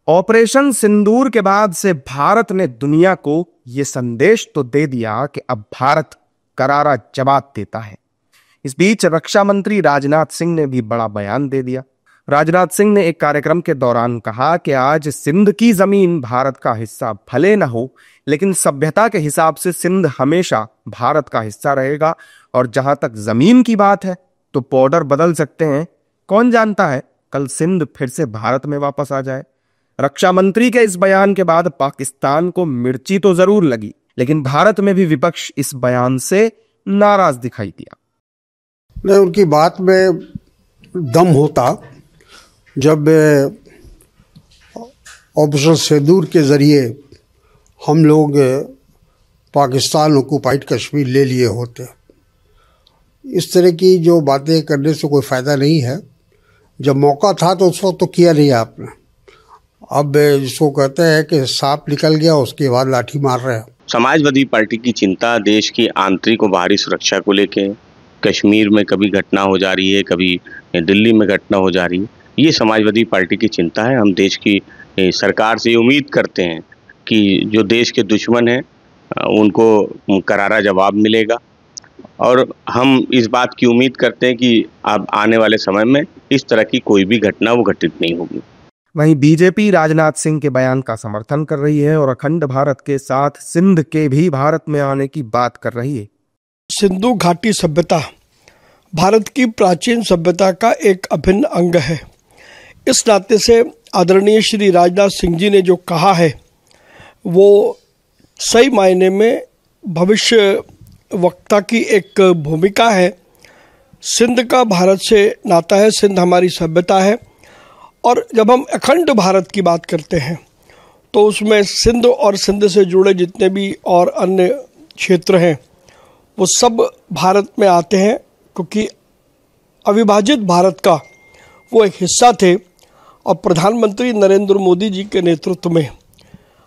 Operation सिंदूर के बाद से भारत ने दुनिया को यह संदेश तो दे दिया कि अब भारत करारा जवाब देता है। इस बीच रक्षा मंत्री राजनाथ सिंह ने भी बड़ा बयान दे दिया। राजनाथ सिंह ने एक कार्यक्रम के दौरान कहा कि आज सिंध की जमीन भारत का हिस्सा भले न हो, लेकिन सभ्यता के हिसाब से सिंध हमेशा भारत का हिस्सा रहेगा। और जहां तक जमीन की बात है तो बॉर्डर बदल सकते हैं, कौन जानता है कल सिंध फिर से भारत में वापस आ जाए। रक्षा मंत्री के इस बयान के बाद पाकिस्तान को मिर्ची तो जरूर लगी, लेकिन भारत में भी विपक्ष इस बयान से नाराज दिखाई दिया। नहीं, उनकी बात में दम होता जब ऑपरेशन सिंदूर के जरिए हम लोग पाकिस्तान ऑक्युपाइड कश्मीर ले लिए होते। इस तरह की जो बातें करने से कोई फ़ायदा नहीं है। जब मौका था तो उस वक्त तो किया नहीं आपने। अब जिसको कहते हैं कि सांप निकल गया उसके बाद लाठी मार रहे हैं। समाजवादी पार्टी की चिंता देश की आंतरिक और बाहरी सुरक्षा को लेके, कश्मीर में कभी घटना हो जा रही है, कभी दिल्ली में घटना हो जा रही है, ये समाजवादी पार्टी की चिंता है। हम देश की सरकार से उम्मीद करते हैं कि जो देश के दुश्मन हैं उनको करारा जवाब मिलेगा, और हम इस बात की उम्मीद करते हैं कि अब आने वाले समय में इस तरह की कोई भी घटना वो घटित नहीं होगी। वहीं बीजेपी राजनाथ सिंह के बयान का समर्थन कर रही है और अखंड भारत के साथ सिंध के भी भारत में आने की बात कर रही है। सिंधु घाटी सभ्यता भारत की प्राचीन सभ्यता का एक अभिन्न अंग है। इस नाते से आदरणीय श्री राजनाथ सिंह जी ने जो कहा है वो सही मायने में भविष्य वक्ता की एक भूमिका है। सिंध का भारत से नाता है, सिंध हमारी सभ्यता है, और जब हम अखंड भारत की बात करते हैं तो उसमें सिंध और सिंध से जुड़े जितने भी और अन्य क्षेत्र हैं वो सब भारत में आते हैं, क्योंकि अविभाजित भारत का वो एक हिस्सा थे। और प्रधानमंत्री नरेंद्र मोदी जी के नेतृत्व में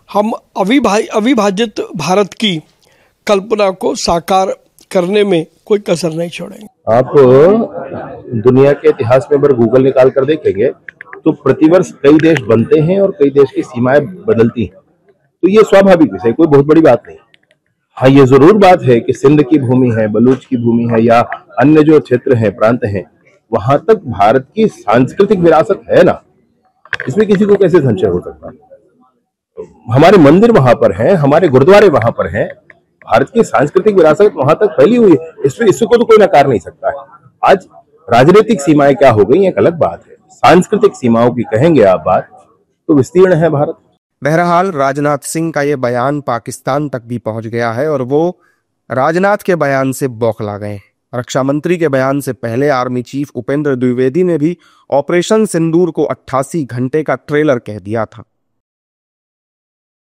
हम अविभाजित भारत की कल्पना को साकार करने में कोई कसर नहीं छोड़ेंगे। आप दुनिया के इतिहास में अगर गूगल निकाल कर देखेंगे तो प्रतिवर्ष कई देश बनते हैं और कई देश की सीमाएं बदलती हैं, तो ये स्वाभाविक विषय, कोई बहुत बड़ी बात नहीं। हाँ, ये जरूर बात है कि सिंध की भूमि है, बलूच की भूमि है, या अन्य जो क्षेत्र हैं, प्रांत हैं, वहां तक भारत की सांस्कृतिक विरासत है ना, इसमें किसी को कैसे संशय हो सकता। हमारे मंदिर वहां पर हैं, हमारे गुरुद्वारे वहां पर हैं, भारत की सांस्कृतिक विरासत वहां तक फैली हुई है, इसको तो कोई नकार नहीं सकता है। आज राजनीतिक सीमाएं क्या हो गई एक अलग बात है, सांस्कृतिक सीमाओं की कहेंगे आप बात तो विस्तीर्ण है भारत। बहरहाल राजनाथ सिंह का ये बयान पाकिस्तान तक भी पहुंच गया है और वो राजनाथ के बयान से बौखला गए। रक्षा मंत्री के बयान से पहले आर्मी चीफ उपेंद्र द्विवेदी ने भी ऑपरेशन सिंदूर को 88 घंटे का ट्रेलर कह दिया था।